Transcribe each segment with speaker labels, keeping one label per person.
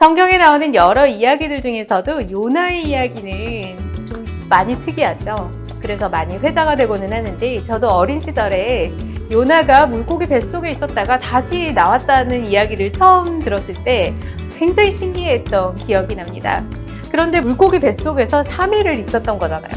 Speaker 1: 성경에 나오는 여러 이야기들 중에서도 요나의 이야기는 좀 많이 특이하죠. 그래서 많이 회자가 되고는 하는데, 저도 어린 시절에 요나가 물고기 뱃속에 있었다가 다시 나왔다는 이야기를 처음 들었을 때 굉장히 신기했던 기억이 납니다. 그런데 물고기 뱃속에서 3일을 있었던 거잖아요.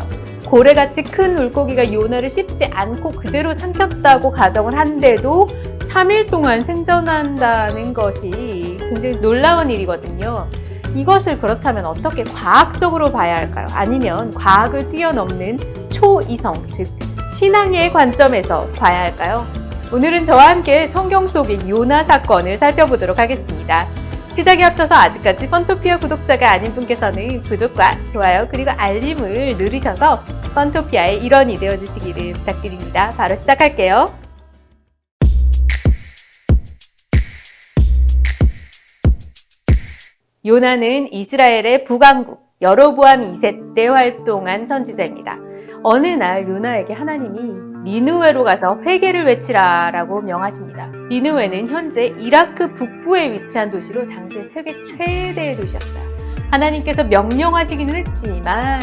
Speaker 1: 고래같이 큰 물고기가 요나를 씹지 않고 그대로 삼켰다고 가정을 한데도 3일 동안 생존한다는 것이 굉장히 놀라운 일이거든요. 이것을 그렇다면 어떻게 과학적으로 봐야 할까요? 아니면 과학을 뛰어넘는 초이성, 즉 신앙의 관점에서 봐야 할까요? 오늘은 저와 함께 성경 속의 요나 사건을 살펴보도록 하겠습니다. 시작에 앞서서 아직까지 펀토피아 구독자가 아닌 분께서는 구독과 좋아요 그리고 알림을 누르셔서 펀토피아의 일원이 되어주시기를 부탁드립니다. 바로 시작할게요. 요나는 이스라엘의 북왕국 여로보암 2세 때 활동한 선지자입니다. 어느 날 요나에게 하나님이 니느웨로 가서 회개를 외치라 라고 명하십니다. 니느웨는 현재 이라크 북부에 위치한 도시로 당시 세계 최대의 도시였어요. 하나님께서 명령하시기는 했지만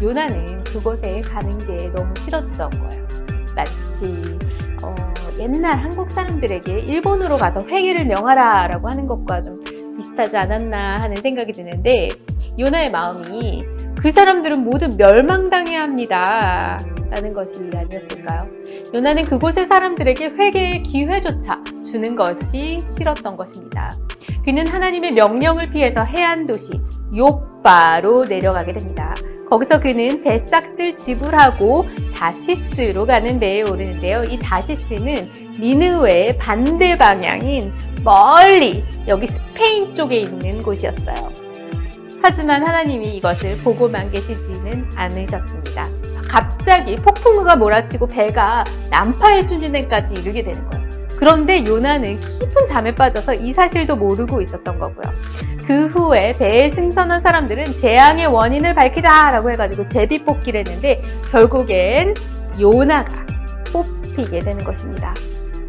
Speaker 1: 요나는 그곳에 가는 게 너무 싫었던 거예요. 마치 옛날 한국 사람들에게 일본으로 가서 회개를 명하라 라고 하는 것과 좀 비슷하지 않았나 하는 생각이 드는데, 요나의 마음이 그 사람들은 모두 멸망당해야 합니다 라는 것이 아니었을까요? 요나는 그곳의 사람들에게 회개의 기회조차 주는 것이 싫었던 것입니다. 그는 하나님의 명령을 피해서 해안 도시 욥바로 내려가게 됩니다. 거기서 그는 벳삭스를 지불하고 다시스로 가는 배에 오르는데요. 이 다시스는 니느웨의 반대 방향인 멀리 여기 스페인 쪽에 있는 곳이었어요. 하지만 하나님이 이것을 보고만 계시지는 않으셨습니다. 갑자기 폭풍우가 몰아치고 배가 난파의 수준에까지 이르게 되는 거예요. 그런데 요나는 깊은 잠에 빠져서 이 사실도 모르고 있었던 거고요. 그 후에 배에 승선한 사람들은 재앙의 원인을 밝히자라고 해가지고 제비뽑기를 했는데 결국엔 요나가 뽑히게 되는 것입니다.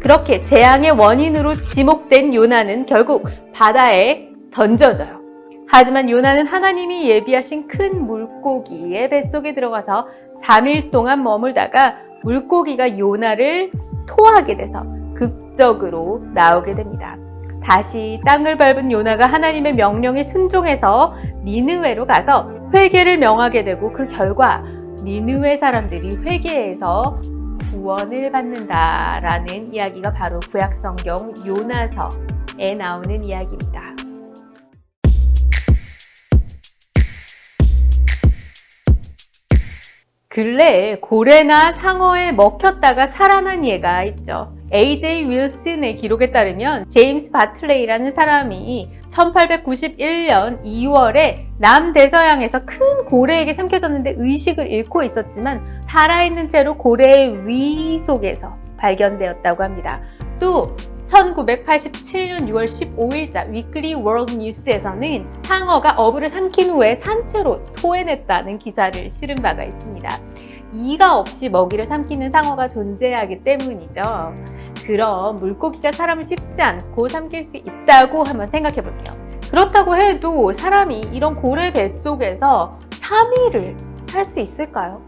Speaker 1: 그렇게 재앙의 원인으로 지목된 요나는 결국 바다에 던져져요. 하지만 요나는 하나님이 예비하신 큰 물고기의 뱃속에 들어가서 3일 동안 머물다가 물고기가 요나를 토하게 돼서 극적으로 나오게 됩니다. 다시 땅을 밟은 요나가 하나님의 명령에 순종해서 니느웨로 가서 회개를 명하게 되고, 그 결과 니느웨 사람들이 회개해서 구원을 받는다라는 이야기가 바로 구약성경 요나서에 나오는 이야기입니다. 근래에 고래나 상어에 먹혔다가 살아난 예가 있죠. A.J. 윌슨의 기록에 따르면 제임스 바틀레이라는 사람이 1891년 2월에 남대서양에서 큰 고래에게 삼켜졌는데 의식을 잃고 있었지만 살아있는 채로 고래의 위 속에서 발견되었다고 합니다. 또 1987년 6월 15일자 위클리 월드 뉴스에서는 상어가 어부를 삼킨 후에 산채로 토해냈다는 기사를 실은 바가 있습니다. 이가 없이 먹이를 삼키는 상어가 존재하기 때문이죠. 그럼 물고기가 사람을 씹지 않고 삼킬 수 있다고 한번 생각해 볼게요. 그렇다고 해도 사람이 이런 고래 뱃속에서 3일을 살 수 있을까요?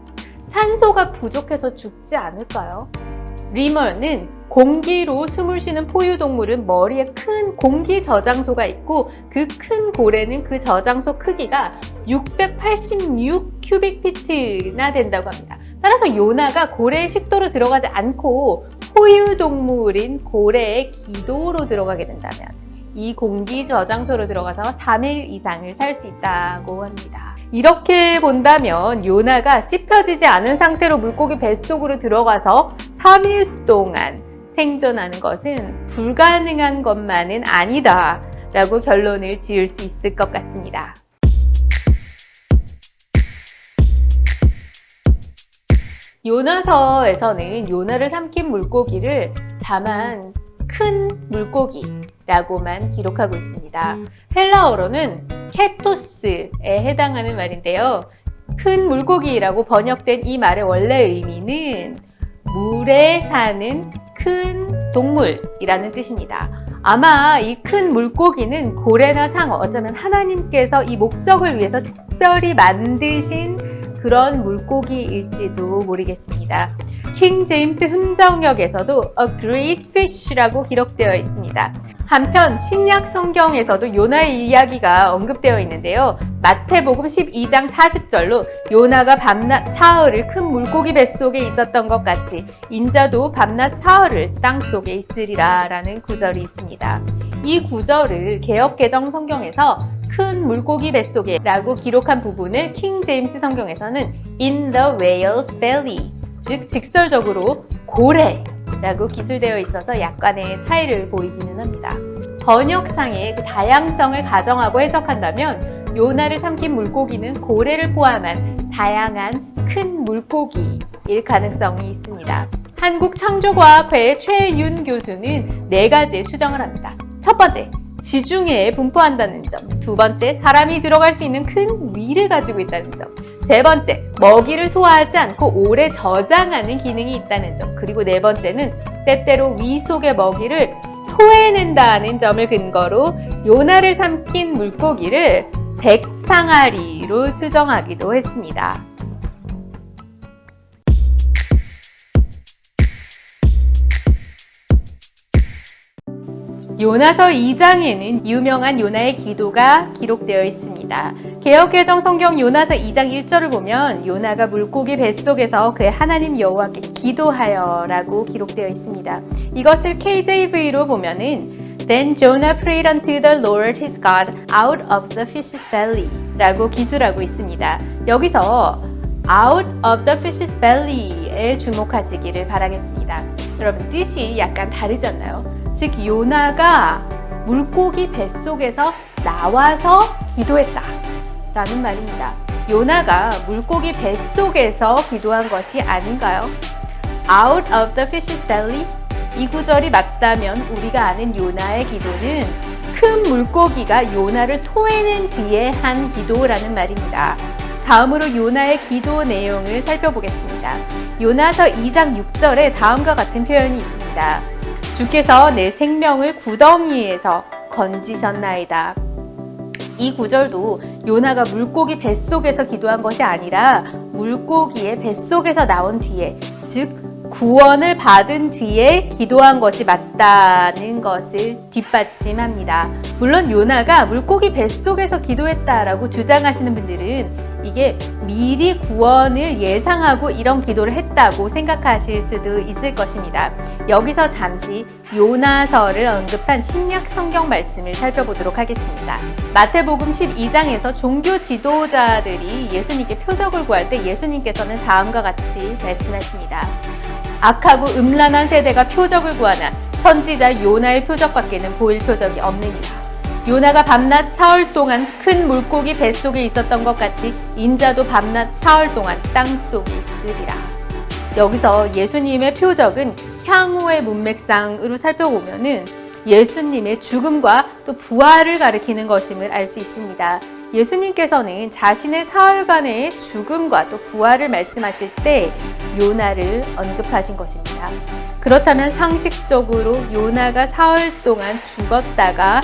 Speaker 1: 산소가 부족해서 죽지 않을까요? 리머는 공기로 숨을 쉬는 포유동물은 머리에 큰 공기 저장소가 있고, 그 큰 고래는 그 저장소 크기가 686 큐빅피트나 된다고 합니다. 따라서 요나가 고래의 식도로 들어가지 않고 포유동물인 고래의 기도로 들어가게 된다면 이 공기 저장소로 들어가서 3일 이상을 살 수 있다고 합니다. 이렇게 본다면 요나가 씹혀지지 않은 상태로 물고기 뱃속으로 들어가서 3일 동안 생존하는 것은 불가능한 것만은 아니다 라고 결론을 지을 수 있을 것 같습니다. 요나서에서는 요나를 삼킨 물고기를 다만 큰 물고기라고만 기록하고 있습니다. 헬라어로는 케토스에 해당하는 말인데요. 큰 물고기라고 번역된 이 말의 원래 의미는 물에 사는 큰 동물이라는 뜻입니다. 아마 이 큰 물고기는 고래나 상어, 어쩌면 하나님께서 이 목적을 위해서 특별히 만드신 그런 물고기일지도 모르겠습니다. 킹 제임스 훈정역에서도 A Great Fish라고 기록되어 있습니다. 한편 신약 성경에서도 요나의 이야기가 언급되어 있는데요. 마태복음 12장 40절로 요나가 밤낮 사흘을 큰 물고기 뱃속에 있었던 것 같이 인자도 밤낮 사흘을 땅속에 있으리라 라는 구절이 있습니다. 이 구절을 개역개정 성경에서 큰 물고기 뱃속에 라고 기록한 부분을 킹 제임스 성경에서는 In the whale's belly, 즉 직설적으로 고래 라고 기술되어 있어서 약간의 차이를 보이기는 합니다. 번역상의 그 다양성을 가정하고 해석한다면 요나를 삼킨 물고기는 고래를 포함한 다양한 큰 물고기일 가능성이 있습니다. 한국창조과학회의 최윤 교수는 4가지의 추정을 합니다. 첫 번째, 지중해에 분포한다는 점. 두 번째, 사람이 들어갈 수 있는 큰 위를 가지고 있다는 점. 세 번째, 먹이를 소화하지 않고 오래 저장하는 기능이 있다는 점. 그리고 네 번째는 때때로 위 속의 먹이를 토해낸다는 점을 근거로 요나를 삼킨 물고기를 백상아리로 추정하기도 했습니다. 요나서 2장에는 유명한 요나의 기도가 기록되어 있습니다. 개역개정 성경 요나서 2장 1절을 보면 요나가 물고기 뱃속에서 그의 하나님 여호와께 기도하여 라고 기록되어 있습니다. 이것을 KJV로 보면은 Then Jonah prayed unto the Lord his God out of the fish's belly 라고 기술하고 있습니다. 여기서 out of the fish's belly에 주목하시기를 바라겠습니다. 여러분 뜻이 약간 다르지 않나요? 즉 요나가 물고기 뱃속에서 나와서 기도했다 라는 말입니다. 요나가 물고기 뱃속에서 기도한 것이 아닌가요? Out of the fish's belly? 이 구절이 맞다면 우리가 아는 요나의 기도는 큰 물고기가 요나를 토해낸 뒤에 한 기도라는 말입니다. 다음으로 요나의 기도 내용을 살펴보겠습니다. 요나서 2장 6절에 다음과 같은 표현이 있습니다. 주께서 내 생명을 구덩이에서 건지셨나이다. 이 구절도 요나가 물고기 뱃속에서 기도한 것이 아니라 물고기의 뱃속에서 나온 뒤에, 즉 구원을 받은 뒤에 기도한 것이 맞다는 것을 뒷받침합니다. 물론 요나가 물고기 뱃속에서 기도했다라고 주장하시는 분들은 이게 미리 구원을 예상하고 이런 기도를 했다고 생각하실 수도 있을 것입니다. 여기서 잠시 요나서를 언급한 신약 성경 말씀을 살펴보도록 하겠습니다. 마태복음 12장에서 종교 지도자들이 예수님께 표적을 구할 때 예수님께서는 다음과 같이 말씀하십니다. 악하고 음란한 세대가 표적을 구하나 선지자 요나의 표적밖에는 보일 표적이 없느니라. 요나가 밤낮 사흘 동안 큰 물고기 뱃속에 있었던 것 같이 인자도 밤낮 사흘 동안 땅속에 있으리라. 여기서 예수님의 표적은 향후의 문맥상으로 살펴보면은 예수님의 죽음과 또 부활을 가리키는 것임을 알 수 있습니다. 예수님께서는 자신의 사흘간의 죽음과 또 부활을 말씀하실 때 요나를 언급하신 것입니다. 그렇다면 상식적으로 요나가 사흘 동안 죽었다가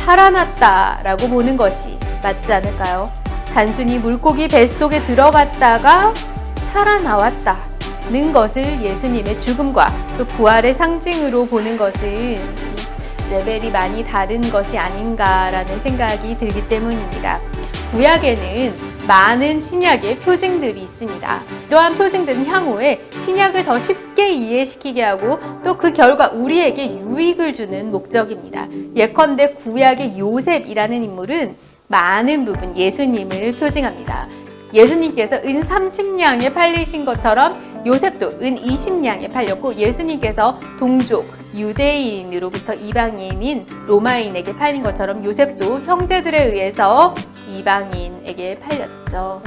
Speaker 1: 살아났다라고 보는 것이 맞지 않을까요? 단순히 물고기 뱃속에 들어갔다가 살아나왔다는 것을 예수님의 죽음과 또 부활의 상징으로 보는 것은 레벨이 많이 다른 것이 아닌가라는 생각이 들기 때문입니다. 구약에는 많은 신약의 표징들이 있습니다. 이러한 표징들은 향후에 신약을 더 쉽게 이해시키게 하고 또 그 결과 우리에게 유익을 주는 목적입니다. 예컨대 구약의 요셉이라는 인물은 많은 부분 예수님을 표징합니다. 예수님께서 은 30냥에 팔리신 것처럼 요셉도 은 20냥에 팔렸고 예수님께서 동족 유대인으로부터 이방인인 로마인에게 팔린 것처럼 요셉도 형제들에 의해서 이방인에게 팔렸죠.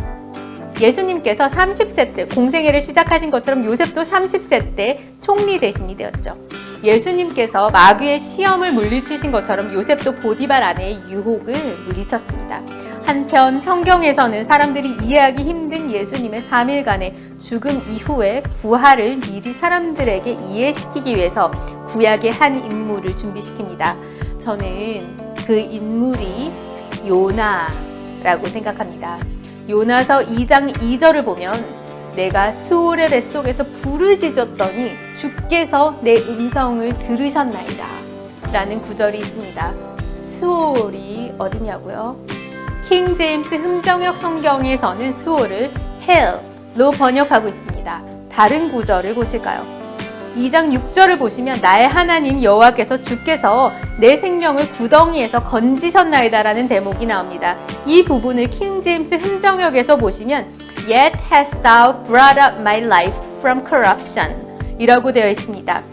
Speaker 1: 예수님께서 30세 때 공생애를 시작하신 것처럼 요셉도 30세 때 총리 대신이 되었죠. 예수님께서 마귀의 시험을 물리치신 것처럼 요셉도 보디발 아내의 유혹을 물리쳤습니다. 한편 성경에서는 사람들이 이해하기 힘든 예수님의 3일간의 죽음 이후의 부활을 미리 사람들에게 이해시키기 위해서 구약의 한 인물을 준비시킵니다. 저는 그 인물이 요나라고 생각합니다. 요나서 2장 2절을 보면 내가 수올의 뱃속에서 부르짖었더니 주께서 내 음성을 들으셨나이다 라는 구절이 있습니다. 수올이 어디냐고요? 킹 제임스 흠정역 성경에서는 수올을 hell로 번역하고 있습니다. 다른 구절을 보실까요? 2장 6절을 보시면 나의 하나님 여호와께서 주께서 내 생명을 구덩이에서 건지셨나이다 라는 대목이 나옵니다. 이 부분을 킹 제임스 흠정역에서 보시면 Yet hast thou brought up my life from corruption 이라고 되어 있습니다.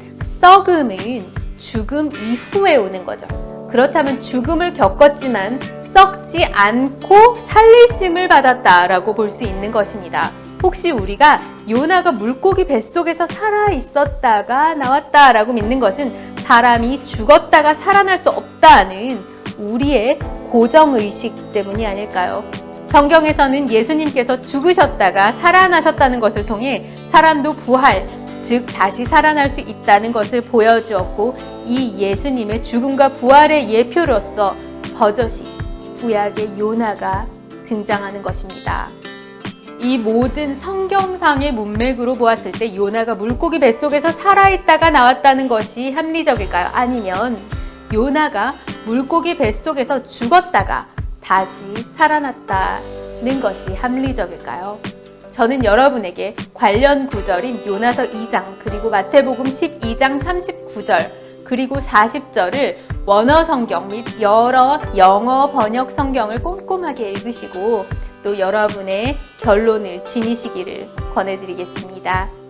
Speaker 1: 썩음은 죽음 이후에 오는 거죠. 그렇다면 죽음을 겪었지만 썩지 않고 살리심을 받았다라고 볼 수 있는 것입니다. 혹시 우리가 요나가 물고기 뱃속에서 살아 있었다가 나왔다라고 믿는 것은 사람이 죽었다가 살아날 수 없다는 우리의 고정의식 때문이 아닐까요? 성경에서는 예수님께서 죽으셨다가 살아나셨다는 것을 통해 사람도 부활, 즉 다시 살아날 수 있다는 것을 보여주었고 이 예수님의 죽음과 부활의 예표로서 버젓이 구약의 요나가 등장하는 것입니다. 이 모든 성경상의 문맥으로 보았을 때 요나가 물고기 뱃속에서 살아있다가 나왔다는 것이 합리적일까요? 아니면 요나가 물고기 뱃속에서 죽었다가 다시 살아났다는 것이 합리적일까요? 저는 여러분에게 관련 구절인 요나서 2장 그리고 마태복음 12장 39절 그리고 40절을 원어 성경 및 여러 영어 번역 성경을 꼼꼼하게 읽으시고 또 여러분의 결론을 지니시기를 권해드리겠습니다.